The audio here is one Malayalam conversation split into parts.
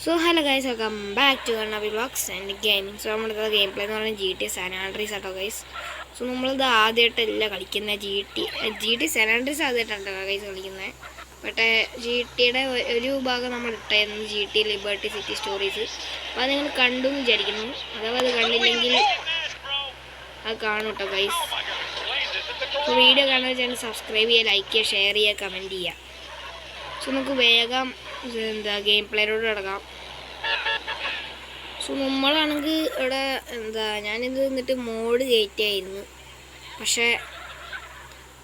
So hello guys, welcome back to another vlogs and gaming. So നമ്മളിത് ഗെയിം പ്ലേ എന്ന് പറഞ്ഞാൽ GTA San Andreas ആട്ടോ ഗൈസ്. സോ നമ്മളിത് ആദ്യമായിട്ടല്ല കളിക്കുന്നത് GTA San Andreas ആദ്യമായിട്ടാണ് ഗൈസ് കളിക്കുന്നത്. പക്ഷേ GTയുടെ ഒരു ഭാഗം നമ്മൾ ഇട്ടായിരുന്നു, GT ലിബർട്ടി സിറ്റി സ്റ്റോറീസ്. അപ്പോൾ അത് നിങ്ങൾ കണ്ടു എന്ന് വിചാരിക്കുന്നു. അഥവാ അത് കണ്ടില്ലെങ്കിൽ അത് കാണും കേട്ടോ ഗൈസ്. അപ്പോൾ വീഡിയോ കാണുന്ന ചാനൽ സബ്സ്ക്രൈബ് ചെയ്യുക, ലൈക്ക് ചെയ്യുക, ഷെയർ ചെയ്യുക, കമൻറ്റ് ചെയ്യുക. സോ നമുക്ക് വേഗം ഗെയിം പ്ലേയിലോട്ട് കിടക്കാം. സോ നമ്മളാണെങ്കിൽ ഇവിടെ ഞാനിത് എന്നിട്ട് മോഡ് കയറ്റിയായിരുന്നു, പക്ഷേ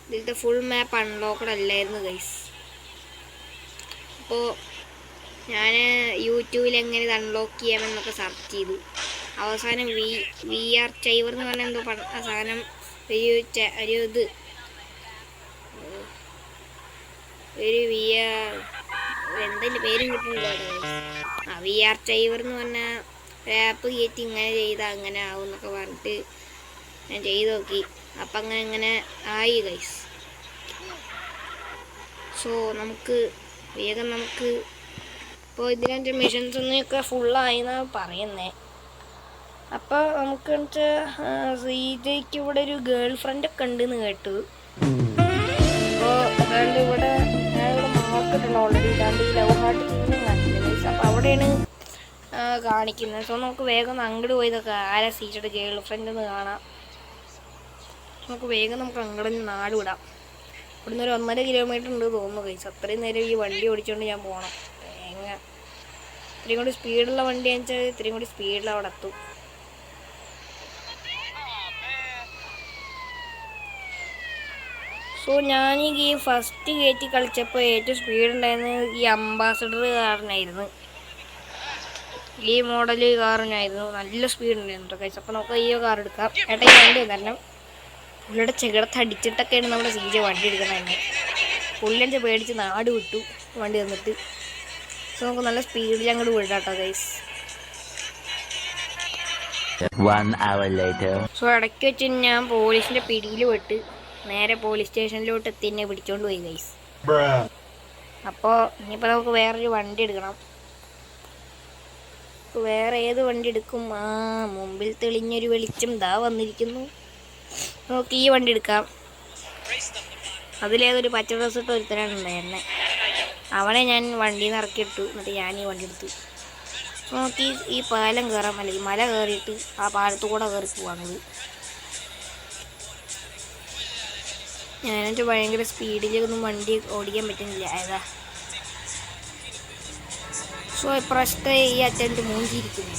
ഇതിലത്തെ ഫുൾ മാപ്പ് അൺലോക്കഡ് അല്ലായിരുന്നു ഗൈസ്. അപ്പോൾ ഞാൻ യൂട്യൂബിൽ എങ്ങനെ ഇത് അൺലോക്ക് ചെയ്യാമെന്നൊക്കെ സെർച്ച് ചെയ്തു. അവസാനം VR ചൈവർ എന്ന് പറഞ്ഞാൽ എന്തോ സാധനം ഒരു VR എന്തിൻ്റെ പേരും കിട്ടുന്നില്ല. VR ചൈവർ എന്ന് പറഞ്ഞാൽ ആപ്പ് കയറ്റി ഇങ്ങനെ ചെയ്താൽ അങ്ങനെ ആവും എന്നൊക്കെ പറഞ്ഞിട്ട് ഞാൻ ചെയ്ത് നോക്കി. അപ്പം അങ്ങനെ ആയി ഗൈസ്. സോ നമുക്ക് വേഗം ഇപ്പോൾ ഇതിൻ്റെ മിഷൻസ് ഒന്നൊക്കെ ഫുള്ളായി എന്നാണ് പറയുന്നത്. അപ്പോൾ നമുക്ക് ശ്രീജയ്ക്ക് ഇവിടെ ഒരു ഗേൾ ഫ്രണ്ടൊക്കെ ഉണ്ടെന്ന് കേട്ടു. അപ്പോൾ അതുകൊണ്ട് ഇവിടെ ഞാനിവിടെ മാർക്കറ്റുണ്ട് ഓൾറെഡി. ഇതാണ്ട് ഈ ലവ് ഹാർട്ട് കാണിക്കുന്നത്. അപ്പോൾ അവിടെയാണ് കാണിക്കുന്നത്. സോ നമുക്ക് വേഗം അങ്ങോട്ട് പോയതൊക്കെ ആരാ സീറ്റഡ് ഗേൾ ഫ്രണ്ട് എന്ന് കാണാം. നമുക്ക് വേഗം അങ്ങോട്ട് നാട് വിടാം. ഇവിടുന്ന് ഒരു 1.5 കിലോമീറ്റർ ഉണ്ട് തോന്നുന്നു കഴിച്ചു. അത്രയും നേരം ഈ വണ്ടി ഓടിച്ചുകൊണ്ട് ഞാൻ പോകണം. ഇത്രയും കൂടി സ്പീഡുള്ള വണ്ടി വെച്ചാൽ ഇത്രയും കൂടി സ്പീഡിൽ അവിടെ എത്തും. സോ ഞാൻ ഈ ഗെയിം ഫസ്റ്റ് കയറ്റി കളിച്ചപ്പോൾ ഏറ്റവും സ്പീഡ് ഉണ്ടായിരുന്നത് ഈ അംബാസഡർ കാറിനായിരുന്നു. ഈ മോഡൽ കാറിനായിരുന്നു നല്ല സ്പീഡ് ഉണ്ടായിരുന്നു കേട്ടോ ഗൈസ്. അപ്പോൾ നമുക്ക് ഈ കാർ എടുക്കാം. ഏട്ടാ ഈ വണ്ടി കാരണം പുള്ളിയുടെ ചെകിടത്ത് അടിച്ചിട്ടൊക്കെയാണ് നമ്മുടെ CJ വണ്ടി എടുക്കുന്നത് തന്നെ. പുള്ളിൻ്റെ പേടിച്ച് നാട് വിട്ടു വണ്ടി തന്നിട്ട്. സോ നമുക്ക് നല്ല സ്പീഡിൽ അങ്ങോട്ട് വിടാം കേട്ടോ ഗൈസ്. സോ ഇടയ്ക്ക് വെച്ച് ഞാൻ പോലീസിൻ്റെ പിടിയിൽ വിട്ട് നേരെ പോലീസ് സ്റ്റേഷനിലോട്ട് എത്തി എന്നെ പിടിച്ചോണ്ട് പോയി ഗൈസ്. അപ്പോൾ ഇനിയിപ്പോൾ നമുക്ക് വേറൊരു വണ്ടി എടുക്കണം. വേറെ ഏത് വണ്ടി എടുക്കും? മുമ്പിൽ തെളിഞ്ഞൊരു വെളിച്ചം ദാ വന്നിരിക്കുന്നു. നമുക്ക് ഈ വണ്ടി എടുക്കാം. അതിലേതൊരു പച്ച ഡ്രസ് ഇട്ട് ഒരുത്തനാണ് ഉണ്ടായിരുന്നത്. അവനെ ഞാൻ വണ്ടിയിൽ നിന്ന് ഇറക്കിയിട്ടു. എന്നിട്ട് ഞാൻ ഈ വണ്ടി എടുത്തു. നമുക്ക് ഈ പാലം കയറാം, അല്ലെങ്കിൽ മല കയറിയിട്ട് ആ പാലത്തു കൂടെ കയറി പോവാണത്. ഞാനെന്നിട്ട് ഭയങ്കര സ്പീഡിലൊന്നും വണ്ടി ഓടിക്കാൻ പറ്റുന്നില്ല. ഏതാ സോ ഇപ്രാവശ്യത്തെ ഈ അറ്റൻറ്റ് മൂഞ്ചിരിക്കുന്നു.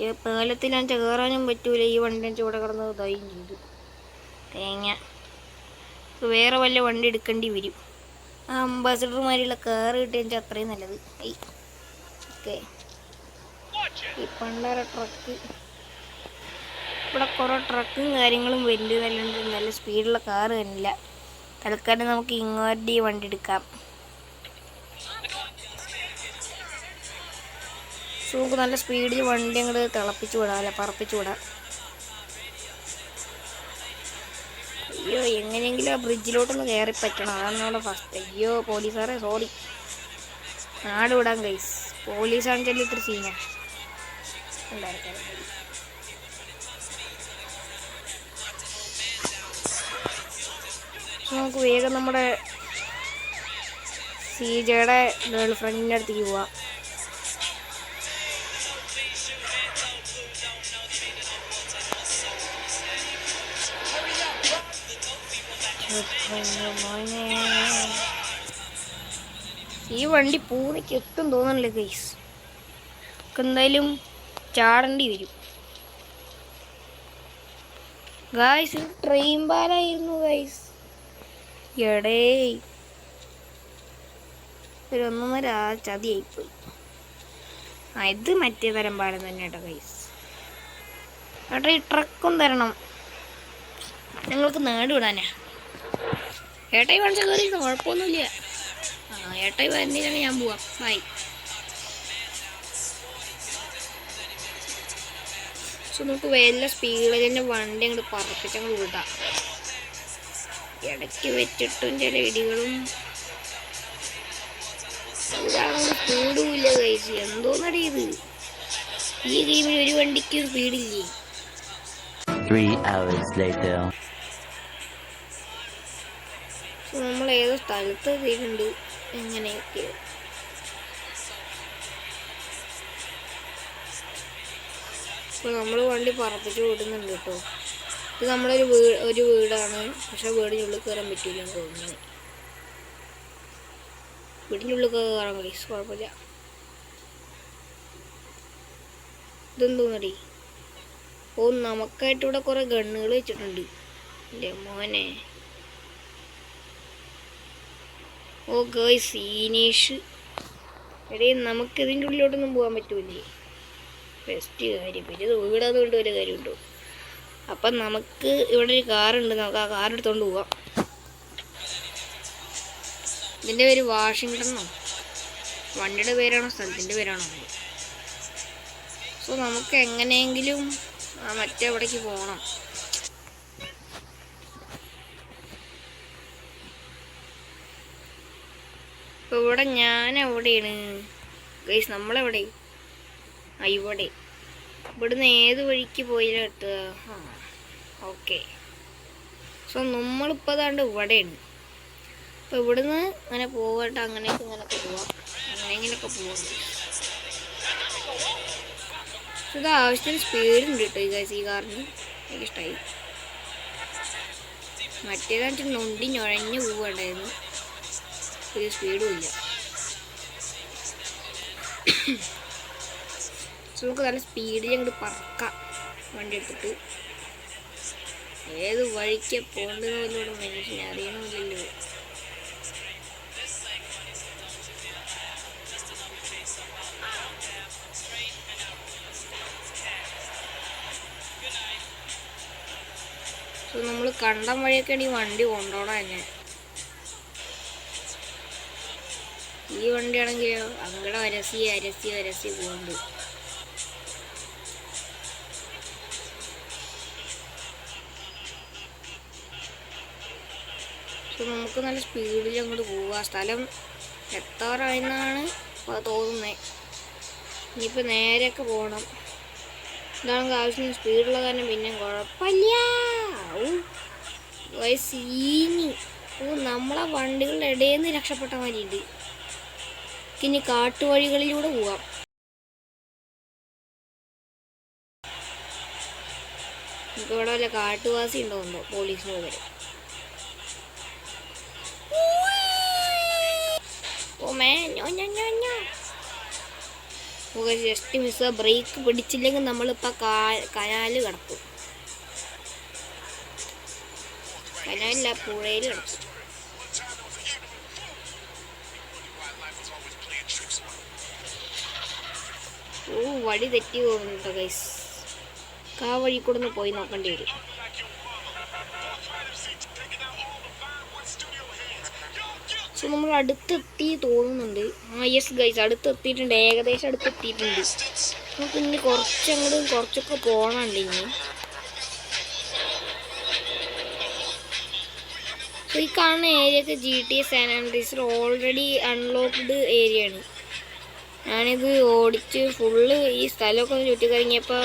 ഈ പാലത്തിൽ ഞാൻ കയറാനും പറ്റൂല. ഈ വണ്ടി ഞാൻ ചൂടെ കിടന്ന് ഇതായും ചെയ്തു തേങ്ങ. വേറെ വല്ല വണ്ടി എടുക്കേണ്ടി വരും. അംബാസഡർമാരുള്ള കാർ കിട്ടിയാൽ അത്രയും നല്ലത്. ഓക്കെ, ഈ പണ്ടാര ട്രക്ക് ഇവിടെ കുറേ ട്രക്കും കാര്യങ്ങളും വരുന്നുണ്ട്. നല്ല സ്പീഡുള്ള കാറ് തന്നില്ല. തൽക്കാലം നമുക്ക് ഇങ്ങോട്ട് ഈ വണ്ടി എടുക്കാം. സോ നമുക്ക് നല്ല സ്പീഡിൽ വണ്ടി അങ്ങോട്ട് തിളപ്പിച്ച് വിടാം, അല്ല പറപ്പിച്ച് വിടാം. അയ്യോ, എങ്ങനെയെങ്കിലും ആ ബ്രിഡ്ജിലോട്ടൊന്ന് കയറി പറ്റണം. അതാണ് നമ്മുടെ ഫസ്റ്റ്. അയ്യോ പോലീസുകാരെ സോറി, നാട് വിടാൻ ഗൈസ്. പോലീസാണെന്ന് ഇത്ര സീനാ ഉണ്ടായിരിക്കാം. നമുക്ക് വേഗം നമ്മുടെ CJയുടെ ഗേൾ ഫ്രണ്ടിൻ്റെ അടുത്തേക്ക് പോവാം. ഈ വണ്ടി പൂണിക്ക് എത്തും തോന്നണില്ല ഗൈസ്. എന്തായാലും ചാടേണ്ടി വരും ഗൈസ്. Train പാലായിരുന്നു guys. എടേ ഒരു 1.5 ചതിയായിപ്പോയി. ഇത് മറ്റേ തരം പാലം തന്നെ കേട്ടോ ഗൈസ്. ഏട്ടാ ഈ ട്രക്കും തരണം, ഞങ്ങൾക്ക് നാട് വിടാനാ. ഏട്ടായി കാണിച്ച കയറി കുഴപ്പമൊന്നുമില്ല. ഏട്ടായി വരുന്നതിനാണ് ഞാൻ പോവാം. ബൈ. സോ നമുക്ക് വല്ല സ്പീഡിൽ തന്നെ വണ്ടി അങ്ങോട്ട് പറപ്പിച്ചങ്ങോട്ട് വിടാം. ഇടയ്ക്ക് വെച്ചിട്ടും ചില ഇടികളും ഇതാണെങ്കിൽ സ്പീഡും ഇല്ല ഗൈസ്. എന്തോന്നടി ഇത്? ഈ ഗെയിമിൽ ഒരു വണ്ടിക്കും സ്പീഡില്ലേ. 3 hours later. നമ്മൾ ഏതോ സ്ഥലത്ത് എത്തിയിട്ടുണ്ട്. എങ്ങനെയൊക്കെ ഇപ്പോൾ നമ്മൾ വണ്ടി പറപ്പിച്ച് വിടുന്നുണ്ട് കേട്ടോ. ഇത് നമ്മളൊരു ഒരു വീടാണ്. പക്ഷെ വീടിനുള്ളിൽ കയറാൻ പറ്റില്ലെന്ന് തോന്നുന്നു. വീടിനുള്ളിൽ കയറാൻ കഴിയും, കുഴപ്പമില്ല. ഇതെന്തോന്നടി? ഓ, നമുക്കായിട്ട് ഇവിടെ കുറെ ഗണ്ണുകൾ വെച്ചിട്ടുണ്ട്. എൻ്റെ മോനെ. ഓ ഗേയ് സീനേഷ്. എടേ, നമുക്ക് ഇതിൻ്റെ ഉള്ളിലോട്ടൊന്നും പോകാൻ പറ്റൂലേ? ബെസ്റ്റ് കാര്യം. പിന്നെ ഇത് വീടാതുകൊണ്ട് ഒരു കാര്യമുണ്ടോ? അപ്പം നമുക്ക് ഇവിടെ ഒരു കാറുണ്ട്. നമുക്ക് ആ കാർ എടുത്തുകൊണ്ട് പോവാം. ഇതിൻ്റെ പേര് വാഷിങ്ടണോ? വണ്ടിയുടെ പേരാണോ സ്ഥലത്തിൻ്റെ പേരാണോ? സോ നമുക്ക് എങ്ങനെയെങ്കിലും മറ്റേ അവിടേക്ക് പോകണം. ഇപ്പം ഇവിടെ ഞാൻ എവിടെയാണ് ഗൈസ്? നമ്മളെവിടെ? ഇവിടെ. ഇവിടുന്ന് ഏത് വഴിക്ക് പോയാലും എത്തുക? ഓക്കെ. സോ നമ്മളിപ്പോൾ അതാണ്ട് ഇവിടെയാണ്. അപ്പോൾ ഇവിടുന്ന് അങ്ങനെ പോകട്ടെ. അങ്ങനെയൊക്കെ ഇങ്ങനെയൊക്കെ പോവാം. അങ്ങനെയെങ്കിലൊക്കെ പോവാം. ഇത് ആവശ്യത്തിന് സ്പീഡുണ്ട് കേട്ടോ ഈ ഗൈസ്. ഈ കാറിന് എനിക്കിഷ്ടമായി. മറ്റേതായിട്ട് നൊണ്ടി ഞൊഴഞ്ഞ് പോവുകയുണ്ടായിരുന്നു. ഒരു സ്പീഡും ഇല്ല. നമുക്ക് നല്ല സ്പീഡിൽ അങ്ങോട്ട് പറക്കാം വണ്ടി എടുത്തിട്ട്. ഏത് വഴിക്ക് പോകേണ്ടത് പോലും മനുഷ്യനെ അറിയണമില്ലല്ലോ. സോ നമ്മൾ കണ്ടം വഴിയൊക്കെയാണ് ഈ വണ്ടി കൊണ്ടോടാ തന്നെ. ഈ വണ്ടിയാണെങ്കിൽ അങ്ങടെ അരസി പോകുന്നുണ്ട്. സോ നമുക്ക് നല്ല സ്പീഡിൽ അങ്ങോട്ട് പോവുക. സ്ഥലം എത്താറായെന്നാണ് തോന്നുന്നത്. ഇനിയിപ്പോൾ നേരെയൊക്കെ പോകണം. ഇതാണെങ്കിൽ ആവശ്യത്തിന് സ്പീഡുള്ള കാരണം പിന്നെ കുഴപ്പമില്ല. സീനി. നമ്മളെ വണ്ടികളുടെ ഇടയിൽ നിന്ന് രക്ഷപ്പെട്ട മാതിരിയുണ്ട്. ഇനി കാട്ടുവഴികളിലൂടെ പോവാം. നമുക്ക് ഇവിടെ വല്ല കാട്ടുവാസി ഉണ്ടോന്നോ പോലീസിന് പകരം. ജസ്റ്റ് മിസ് ബ്രേക്ക് പിടിച്ചില്ലെങ്കിൽ നമ്മളിപ്പോൾ കനാല് കിടക്കും. കനാലില്ല, പുഴയിൽ കിടക്കും. വഴി തെറ്റി പോകുന്നുണ്ടോ ഗൈസ്? ആ വഴി കൂടെ ഒന്ന് പോയി നോക്കേണ്ടി വരും. സോ നമ്മൾ അടുത്തെത്തി തോന്നുന്നുണ്ട്. യെസ് ഗൈസ്, അടുത്തെത്തിയിട്ടുണ്ട്. ഏകദേശം അടുത്തെത്തിയിട്ടുണ്ട്. നമുക്ക് ഇനി കുറച്ചൊക്കെ പോകണുണ്ട് ഇനി. സോ ഈ കാണുന്ന ഏരിയയൊക്കെ GTA സാൻ ആൻഡ്രിയസിൽ ഓൾറെഡി അൺലോക്ക്ഡ് ഏരിയയാണ്. ഞാനിത് ഓടിച്ച് ഫുള്ള് ഈ സ്ഥലമൊക്കെ ഒന്ന് ചുറ്റിക്കറങ്ങിയപ്പോൾ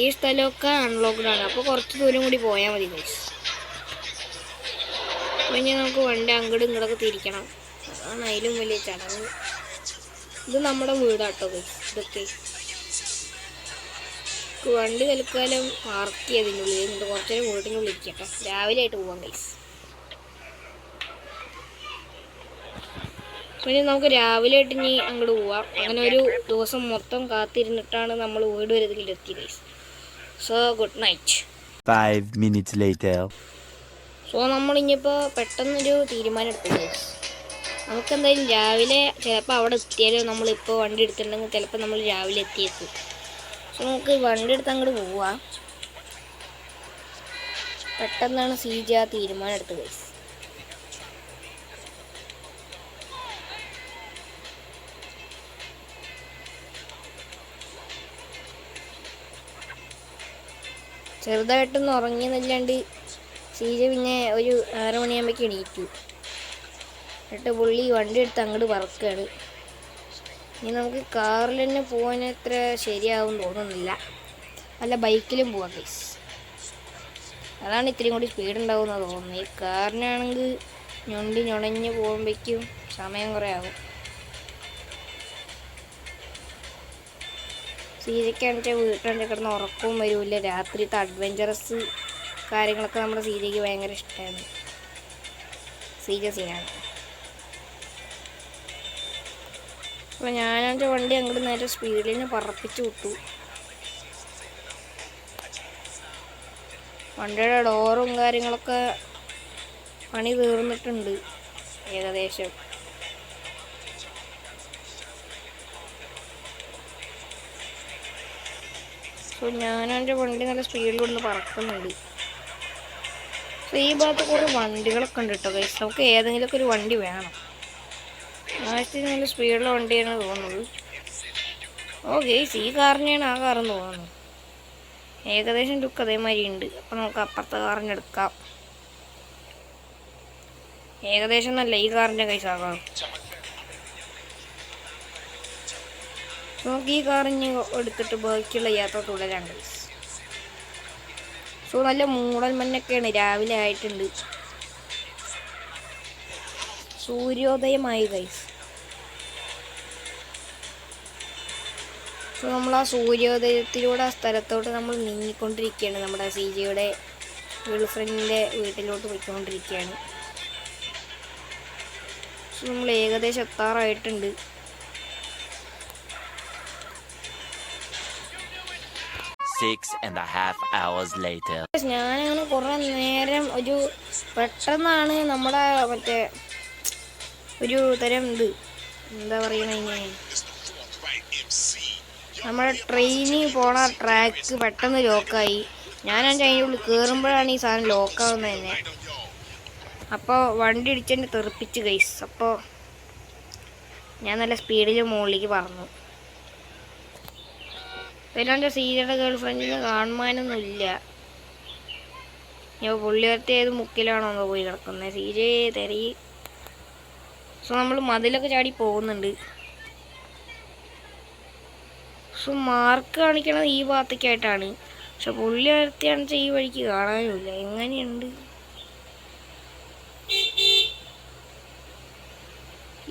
ഈ സ്ഥലമൊക്കെ അൺലോക്ക്ഡ് ആണ്. അപ്പോൾ കുറച്ച് ദൂരം കൂടി പോയാൽ മതി ഗൈസ്. അപ്പോൾ ഇനി നമുക്ക് വണ്ടി അങ്ങോട്ടും ഇങ്ങോട്ടൊക്കെ തിരിക്കണം. അതാണ് അതിലും വലിയ ചടങ്ങ്. ഇത് നമ്മുടെ വീടാട്ടോ ഗൈസ്. ഇതൊക്കെ വണ്ടി തൽക്കാലം പാർക്ക് ചെയ്തതിൻ്റെ ഉള്ളിൽ എന്നിട്ട് കുറച്ച് നേരം വീട്ടിൻ്റെ ഉള്ളിൽ ഇരിക്കട്ടോ. രാവിലെ ആയിട്ട് പോവാം ഗൈസ്. പിന്നെ നമുക്ക് രാവിലെ ആയിട്ട് ഇനി അങ്ങോട്ട് പോവാം. അങ്ങനെ ഒരു ദിവസം മൊത്തം കാത്തിരുന്നിട്ടാണ് നമ്മൾ വീട് വരെ എത്തി guys. So good night. 5 minutes later. So നമ്മളിനിപ്പോൾ പെട്ടെന്നൊരു തീരുമാനം എടുത്തു ഗൈസ്. നമുക്കെന്തായാലും രാവിലെ ചിലപ്പോൾ അവിടെ എത്തിയാലോ. നമ്മളിപ്പോൾ വണ്ടി എടുത്തിട്ടുണ്ടെങ്കിൽ ചിലപ്പോൾ നമ്മൾ രാവിലെ എത്തിയേക്കും. സോ നമുക്ക് വണ്ടി എടുത്ത് അങ്ങോട്ട് പോവാം. പെട്ടെന്നാണ് CJ ആ തീരുമാനം എടുത്തത് ഗൈസ്. ചെറുതായിട്ടൊന്ന് ഉറങ്ങിയെന്നല്ലാണ്ട് CJ പിന്നെ ഒരു 6 മണിയാകുമ്പോഴേക്കും എണീറ്റു. എന്നിട്ട് പുള്ളി വണ്ടി എടുത്ത് അങ്ങോട്ട് പറക്കുകയാണ്. ഇനി നമുക്ക് കാറിൽ തന്നെ പോകാൻ അത്ര ശരിയാവും തോന്നുന്നില്ല. അല്ല ബൈക്കിലും പോവാം ഗൈസ്. അതാണ് ഇത്തിരി കൂടി സ്പീഡ് ഉണ്ടാവുമെന്ന് തോന്നുന്നത്. ഈ കാറിനാണെങ്കിൽ ഞൊണഞ്ഞ് പോകുമ്പോഴേക്കും സമയം കുറേ ആകും. സീജയ്ക്കാണെന്ന് വീട്ടിൽ കിടന്ന് ഉറക്കവും വരില്ല. രാത്രിത്തെ അഡ്വഞ്ചറസ് കാര്യങ്ങളൊക്കെ നമ്മുടെ സീജയ്ക്ക് ഭയങ്കര ഇഷ്ടമാണ്. സീജ സീനാണ്. അപ്പോൾ ഞാനെൻ്റെ വണ്ടി അങ്ങോട്ട് നേരെ സ്പീഡിൽ പറപ്പിച്ച് വിട്ടു. വണ്ടിയുടെ ഡോറും കാര്യങ്ങളൊക്കെ പണി തീർന്നിട്ടുണ്ട് ഏകദേശം. സോ ഞാനെൻ്റെ വണ്ടി നല്ല സ്പീഡിൽ കൊണ്ട് പറക്കുന്നുണ്ട്. സോ ഈ ഭാഗത്ത് കുറേ വണ്ടികളൊക്കെ ഉണ്ട് കേട്ടോ ഗൈസ്. നമുക്ക് ഏതെങ്കിലുമൊക്കെ ഒരു വണ്ടി വേണം. ആദ്യത്തെ നല്ല സ്പീഡിലുള്ള വണ്ടിയാണ് തോന്നുന്നത്. ഓ ഗൈസ്, ഈ കാറിനെയാണ് ആ കാറെന്ന് തോന്നുന്നു. ഏകദേശം ലുക്ക് അതേമാതിരി ഉണ്ട്. അപ്പം നമുക്ക് അപ്പുറത്തെ കാറിന് എടുക്കാം. ഏകദേശം നല്ല ഈ കാറിൻ്റെ കൈസ് ആകാം. നമുക്ക് ഈ കാറിന് എടുത്തിട്ട് ബാക്കിയുള്ള യാത്ര തുടരാം ഗൈസ്. സോ നല്ല മൂടൽ മഞ്ഞൊക്കെയാണ്. രാവിലെ ആയിട്ടുണ്ട്. സൂര്യോദയമായി ഗൈസ്. സോ നമ്മൾ ആ സൂര്യോദയത്തിലൂടെ ആ സ്ഥലത്തോട്ട് നമ്മൾ നീങ്ങിക്കൊണ്ടിരിക്കുകയാണ്. നമ്മുടെ സീജയുടെ ഗേൾ ഫ്രണ്ടിൻ്റെ വീട്ടിലോട്ട് പോയിക്കൊണ്ടിരിക്കുകയാണ്. സോ നമ്മൾ ഏകദേശം എത്താറായിട്ടുണ്ട്. ഞാനങ്ങനെ കുറേ നേരം പെട്ടെന്നാണ് നമ്മുടെ മറ്റേ ഒരു തരം എന്താ പറയണ, നമ്മുടെ ട്രെയിനിൽ പോണ ട്രാക്ക് പെട്ടെന്ന് ലോക്കായി. ഞാനെൻ്റെ അതിൻ്റെ ഉള്ളിൽ കയറുമ്പോഴാണ് ഈ സാധനം ലോക്കാവുന്നത് തന്നെ. അപ്പോൾ വണ്ടി ഇടിച്ചെന്നെ തെറിപ്പിച്ച് ഗൈസ്. അപ്പോൾ ഞാൻ നല്ല സ്പീഡിൽ മുകളിലേക്ക് പറന്നു. പിന്നെ എൻ്റെ സീജയുടെ ഗേൾ ഫ്രണ്ടിന് കാണുവാനൊന്നുമില്ല. ഞാൻ പുള്ളിയത്തെ ഏത് മുക്കിലാണോ പോയി കിടക്കുന്നത്. സീജയെ തെറി. സോ നമ്മൾ മതിലൊക്കെ ചാടി പോകുന്നുണ്ട്. സോ മാർക്ക് കാണിക്കണത് ഈ ഭാഗത്തേക്കായിട്ടാണ്. പക്ഷെ പുള്ളിയത്തെയാണെന്ന് വെച്ചാൽ ഈ വഴിക്ക് കാണാനുമില്ല. എങ്ങനെയുണ്ട്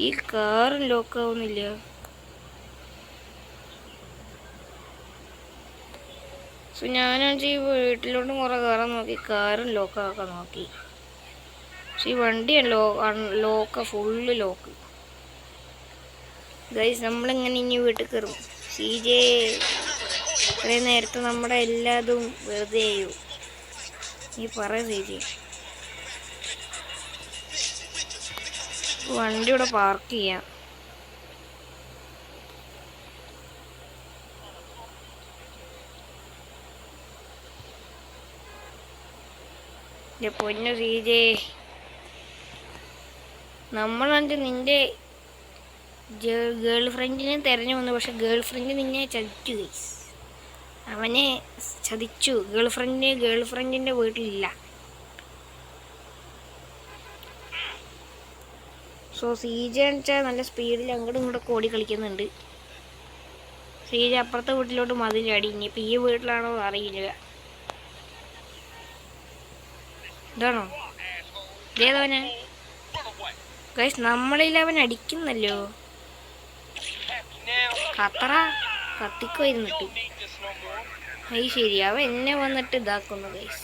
ഈ കാറും ലോക്കാവുന്നില്ല. സോ ഞാനാണെന്ന് ഈ വീട്ടിലോട്ടും കുറേ കയറാൻ നോക്കി. കാറും ലോക്കാക്കാൻ നോക്കി. പക്ഷെ ഈ വണ്ടിയാണ് ലോക്ക ഫുള്ള് ലോക്ക് ഗൈസ്. നമ്മളിങ്ങനെ ഇനി വീട്ടിൽ കയറും. സീജെ ഇത്രയും നേരത്തെ നമ്മുടെ എല്ലാതും വെറുതെ ചെയ്യൂ. നീ പറ സീജെ. വണ്ടി ഇവിടെ പാർക്ക് ചെയ്യാം. പൊന്നു സീജെ, നമ്മളാണെങ്കിൽ നിന്റെ ഗേൾ ഫ്രണ്ടിനെ തിരഞ്ഞു വന്നു. പക്ഷെ ഗേൾ ഫ്രണ്ട് നിന്നെ ചതിച്ചു ഗൈസ്. അവനെ ചതിച്ചു. ഗേൾ ഫ്രണ്ടിൻ്റെ വീട്ടിലില്ല. സോ സീജ വെച്ചാൽ നല്ല സ്പീഡിൽ അങ്ങോട്ടും ഇങ്ങോട്ടൊക്കെ ഓടി കളിക്കുന്നുണ്ട്. സീജ അപ്പുറത്തെ വീട്ടിലോട്ട് മതിലടി. ഇനിയിപ്പോൾ ഈ വീട്ടിലാണോ അറിയില്ല. ഇതാണോ ഇതേതവനെ ഗൈസ്? നമ്മളിൽ അവൻ അടിക്കുന്നല്ലോ. കത്തറ കത്തിക്കോ ഇരുന്നിട്ട്. അത് ശരി, അവൻ എന്നെ വന്നിട്ട് ഇതാക്കുന്നു ഗൈസ്.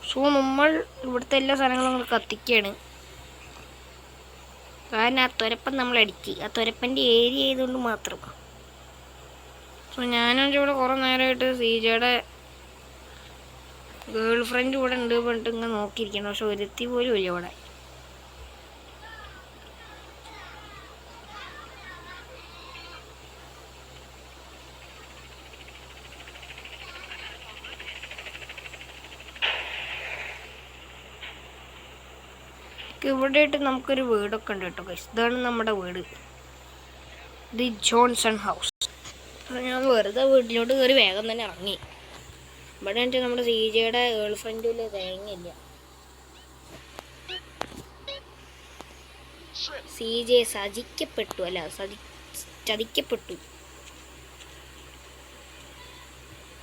സോ നമ്മൾ ഇവിടുത്തെ എല്ലാ സാധനങ്ങളും നമ്മൾ കത്തിക്കുകയാണ്. കാരണം ആ തുരപ്പൻ നമ്മളടിച്ച്. ആ തുരപ്പൻ്റെ ഏരിയ ആയതുകൊണ്ട് മാത്രം. സോ ഞാനെൻ്റെ ഇവിടെ കുറേ നേരമായിട്ട് സീജയുടെ ഗേൾ ഫ്രണ്ട് ഇവിടെ ഉണ്ട് പറഞ്ഞിട്ട് ഇങ്ങനെ നോക്കിയിരിക്കണം. പക്ഷെ ഒരുത്തി പോലും ഇല്ല ഇവിടെ. ഇവിടെ ആയിട്ട് നമുക്കൊരു വീടൊക്കെ ഉണ്ട് കേട്ടോ ഗൈസ്. ഇതാണ് നമ്മുടെ വീട്, ദി ജോൺസൺ ഹൗസ്. ഞാൻ വെറുതെ വീട്ടിലോട്ട് കയറി വേഗം തന്നെ ഇറങ്ങി. ഇവിടെ എന്നിട്ട് നമ്മുടെ സീജയുടെ ഗേൾ ഫ്രണ്ടിൽ തേങ്ങയില്ല. സീജയെ ചതിക്കപ്പെട്ടു.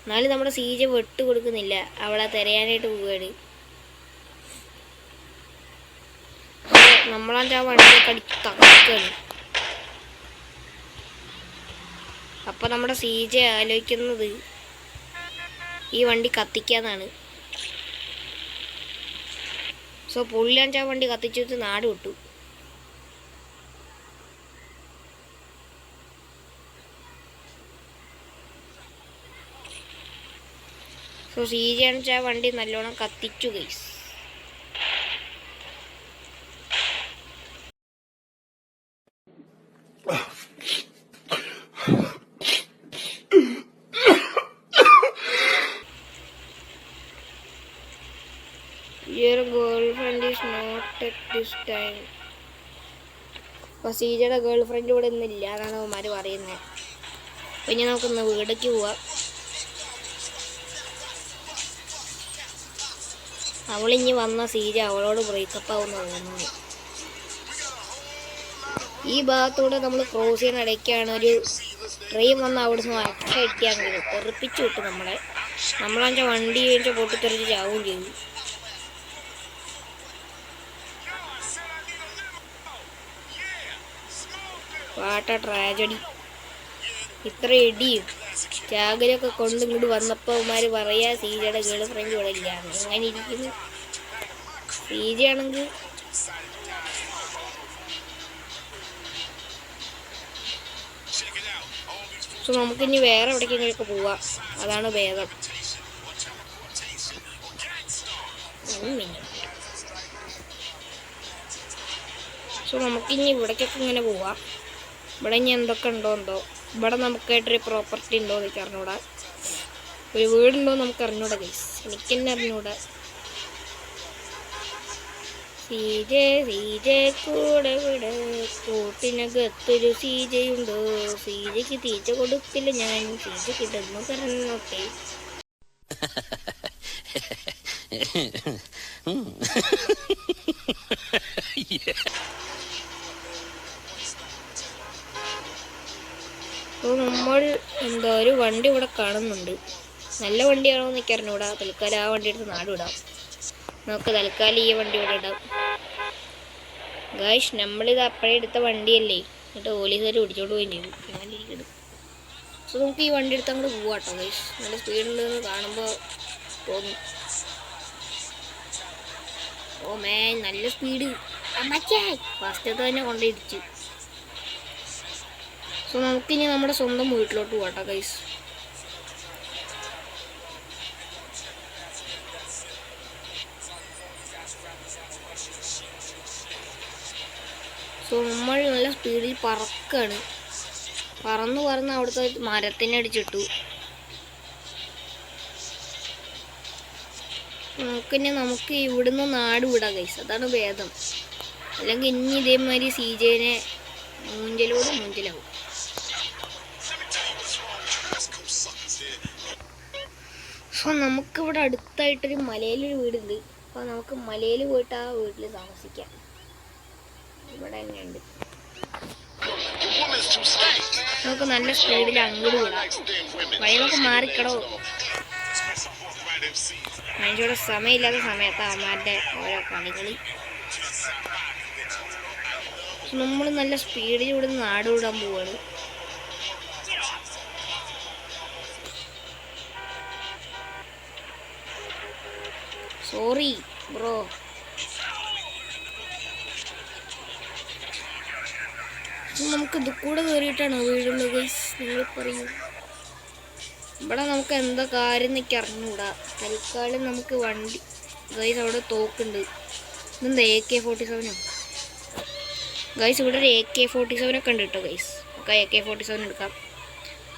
എന്നാലും നമ്മുടെ സീജ വെട്ട് കൊടുക്കുന്നില്ല. അവളെ തിരയാനായിട്ട് പോവുകയാണ്. നമ്മളാൻ്റെ ആ വണ്ടിയെ കടിച്ച് തകർക്കുകയാണ്. അപ്പം നമ്മുടെ സീജ ആലോചിക്കുന്നത് ഈ വണ്ടി കത്തിക്കാന്നാണ്. സോ പുള്ളിയാൻ്റെ ആ വണ്ടി കത്തിച്ചിട്ട് നാട് വിട്ടു. സോ സീജയാണെന്ന് വെച്ചാൽ വണ്ടി നല്ലോണം കത്തിച്ചു guys. Your girlfriend is not at this time. അപ്പോൾ സീജയുടെ ഗേൾ ഫ്രണ്ട് ഇവിടെ ഇന്നില്ല എന്നാണ് അവന്മാർ പറയുന്നത്. അപ്പോൾ ഇനി നമുക്കൊന്ന് വീടേക്ക് പോവാം. അവളിഞ്ഞ് വന്ന സീജ അവളോട് ബ്രേക്കപ്പ് ആവുന്ന തോന്നുന്നു. ഈ ഭാഗത്തൂടെ നമ്മൾ ക്രോസ് ചെയ്യുന്ന ഇടയ്ക്കാണ് ഒരു ട്രെയിൻ വന്ന് അവിടുന്ന് അറ്റ ഇട്ടിയാൽ തെറിപ്പിച്ചു വിട്ടു നമ്മളതിൻ്റെ വണ്ടി പൊട്ടിത്തെറിച്ച് ചാവുകയും ചെയ്തു. വാട്ട ട്രാജഡി. ഇത്ര ഇടിയും ചാകരയൊക്കെ കൊണ്ട് ഇങ്ങോട്ട് വന്നപ്പോൾ അവന്മാർ പറയാ സീജയുടെ ഗേൾ ഫ്രണ്ട് ഇവിടെ ഇല്ല. അങ്ങനെ ഇരിക്കുന്നു. സീജയാണെങ്കിൽ സോ നമുക്കിനി വേറെ എവിടേക്കെങ്കിലൊക്കെ പോവാം. അതാണ് ഭേദം. സോ നമുക്കിനി ഇവിടേക്കൊക്കെ ഇങ്ങനെ പോവാം. ഇവിടെ ഇനി എന്തൊക്കെ ഉണ്ടോ എന്തോ. ഇവിടെ നമുക്കായിട്ടൊരു പ്രോപ്പർട്ടി ഉണ്ടോ എന്നൊക്കെ അറിഞ്ഞൂടാ. ഒരു വീടുണ്ടോ നമുക്ക് അറിഞ്ഞൂടാ ഗൈസ്. എനിക്ക് തന്നെ അറിഞ്ഞൂടാ. സീജ കൂടെ വിട കൂട്ടിനകത്തൊരു സീജയുണ്ടോ. സീജയ്ക്ക് തീറ്റ കൊടുത്തില്ല ഞാൻ. സീജ കിട്ടുന്നു പറഞ്ഞോട്ടെ. അപ്പോൾ നമ്മൾ എന്താ ഒരു വണ്ടി ഇവിടെ കാണുന്നുണ്ട്. നല്ല വണ്ടിയാണോ എന്ന് എനിക്ക് അറിഞ്ഞൂടാ. തൽക്കാലം ആ വണ്ടി എടുത്ത് നാട് വിടാം. നമുക്ക് തൽക്കാലം ഈ വണ്ടി ഇവിടെ ഇടാം ഗായ്സ്. നമ്മളിത് അപ്പോഴേ എടുത്ത വണ്ടിയല്ലേ. എന്നിട്ട് പോലീസുകാർ പിടിച്ചോണ്ട് പോയി ചെയ്തു. ഞാനിരിക്കണം. സോ നമുക്ക് ഈ വണ്ടി എടുത്ത് അങ്ങോട്ട് പോവാം കേട്ടോ ഗായ്സ്. നല്ല സ്പീഡുണ്ടെന്ന് കാണുമ്പോൾ തോന്നും. ഓ മാൻ, നല്ല സ്പീഡ്. ഫസ്റ്റത്തെ തന്നെ കൊണ്ടിടിച്ചു. സോ നമുക്കിനി നമ്മുടെ സ്വന്തം വീട്ടിലോട്ട് പോകട്ടോ ഗൈസ്. സോ നമ്മൾ നല്ല സ്പീഡിൽ പറക്കാണ്. പറന്ന് അവിടുത്തെ മരത്തിനെ അടിച്ചിട്ടു. നമുക്ക് ഇവിടുന്ന് നാട് വിടാം ഗൈസ്. അതാണ് ഭേദം. അല്ലെങ്കിൽ ഇനി ഇതേമാതിരി സീജേനെ മൂഞ്ചലാവും. സോ നമുക്കിവിടെ അടുത്തായിട്ടൊരു മലയിലൊരു വീടുണ്ട്. അപ്പോൾ നമുക്ക് മലയിൽ പോയിട്ട് ആ വീട്ടിൽ താമസിക്കാം. ഇവിടെ തന്നെയുണ്ട്. നമുക്ക് നല്ല സ്പീഡിൽ അങ്ങോട്ട് വിടാം. വഴിയൊക്കെ മാറിക്കടോ. അതിൻ്റെ സമയമില്ലാത്ത സമയത്ത് അവന്മാരുടെ ഓരോ കളികളി. നമ്മൾ നല്ല സ്പീഡിൽ ഇവിടെ നാട് വിടാൻ പോവാണ്. Sorry bro. നമുക്ക് ഇത് കൂടെ കയറിയിട്ടാണോ വീടുള്ളത് ഗൈസ്? നിങ്ങൾ പറയൂ. ഇവിടെ നമുക്ക് എന്താ കാര്യം എന്നൊക്കെ അറിഞ്ഞൂടാ. തൽക്കാലം നമുക്ക് വണ്ടി ഗൈസ് അവിടെ തോക്കുണ്ട്. ഇതെന്താ AK-47 ഗൈസ്? ഇവിടെ ഒരു AK-47 ഒക്കെ ഉണ്ട് കേട്ടോ ഗൈസ്. നമുക്ക് AK-47 എടുക്കാം.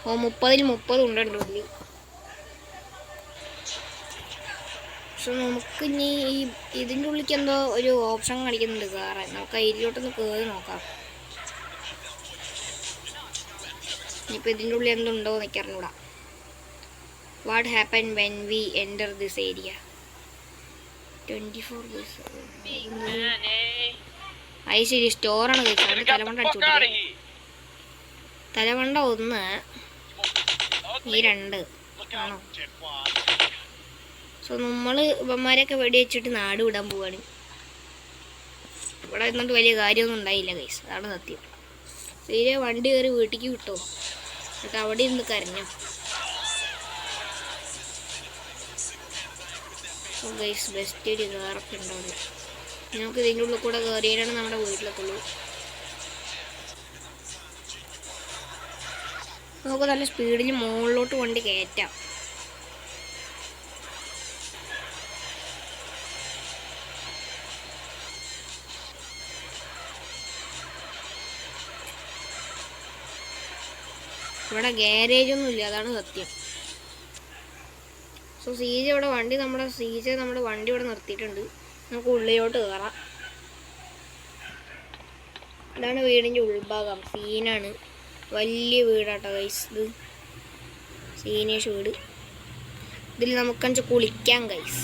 ഓ 30-ൽ 30 ഉണ്ടോ ഉള്ളിൽ. സോ നമുക്ക് ഇനി ഇതിൻ്റെ ഉള്ളിലേക്ക് എന്തോ ഒരു ഓപ്ഷൻ കാണിക്കുന്നുണ്ട് കയറാൻ. നമുക്ക് അതിലോട്ടൊന്ന് കയറി നോക്കാം. ഇനിയിപ്പോൾ ഇതിൻ്റെ ഉള്ളിൽ എന്തുണ്ടോ എന്നൊക്കെ അറിഞ്ഞൂടാ. What happen when we enter this area 24 അത് ശരി സ്റ്റോറാണ് കഴിച്ചത് തലമണ്ട അടിച്ചു തലമണ്ട 1 ഈ 2 ആണോ സോ നമ്മൾ ഇവന്മാരെയൊക്കെ വെടിവെച്ചിട്ട് നാട് വിടാൻ പോവാണ് ഇവിടെ നിന്നിട്ട് വലിയ കാര്യമൊന്നും ഉണ്ടായില്ല ഗൈസ് അതാണ് സത്യം സീരിയ വണ്ടി കയറി വീട്ടിലേക്ക് വിട്ടോ എന്നിട്ട് അവിടെ ഇരുന്ന് കരഞ്ഞു ഗൈസ് ബെസ്റ്റ് ഒരു കാറൊക്കെ ഉണ്ടാവില്ല നമുക്ക് ഇതിൻ്റെ ഉള്ളിൽ കൂടെ കയറിയാലാണ് നമ്മുടെ വീട്ടിലേക്കുള്ളൂ നമുക്ക് നല്ല സ്പീഡിൽ മുകളിലോട്ട് വണ്ടി കയറ്റാം ഇവിടെ ഗ്യാരേജ് ഒന്നും ഇല്ല അതാണ് സത്യം സോ സീജ ഇവിടെ നമ്മുടെ വണ്ടി ഇവിടെ നിർത്തിയിട്ടുണ്ട് നമുക്ക് ഉള്ളിലോട്ട് കയറാം ഇതാണ് വീടിൻ്റെ ഉൾഭാഗം സീനാണ് വലിയ വീടാട്ടോ ഗൈസ് ഇത് സീനേഷ് വീട് ഇതിൽ നമുക്കാണെന്ന് കുളിക്കാം ഗൈസ്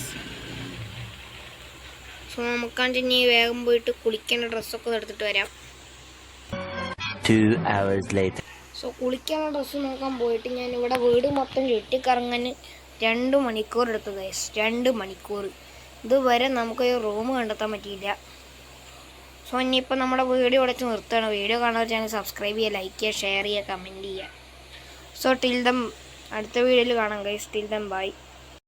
സോ നമുക്കാണെന്ന് ഇനി വേഗം പോയിട്ട് കുളിക്കേണ്ട ഡ്രസ്സൊക്കെ എടുത്തിട്ട് വരാം 2 hours later. സോ കുളിക്കാനുള്ള ഡ്രസ്സ് നോക്കാൻ പോയിട്ട് ഞാൻ ഇവിടെ വീട് മൊത്തം ചുറ്റിക്കറങ്ങാൻ 2 മണിക്കൂർ എടുത്തു ഗൈസ് 2 മണിക്കൂർ ഇതുവരെ നമുക്ക് റൂം കണ്ടെത്താൻ പറ്റിയില്ല സോ ഇനിയിപ്പോൾ നമ്മുടെ വീഡിയോ ഇവിടെ നിർത്തുകയാണ് വീഡിയോ കാണാൻ ചാനൽ സബ്സ്ക്രൈബ് ചെയ്യുക ലൈക്ക് ചെയ്യുക ഷെയർ ചെയ്യുക കമൻറ്റ് ചെയ്യുക സോ ടിൽ ദം അടുത്ത വീഡിയോയിൽ കാണാം ഗൈസ് ടിൽ ദം ബൈ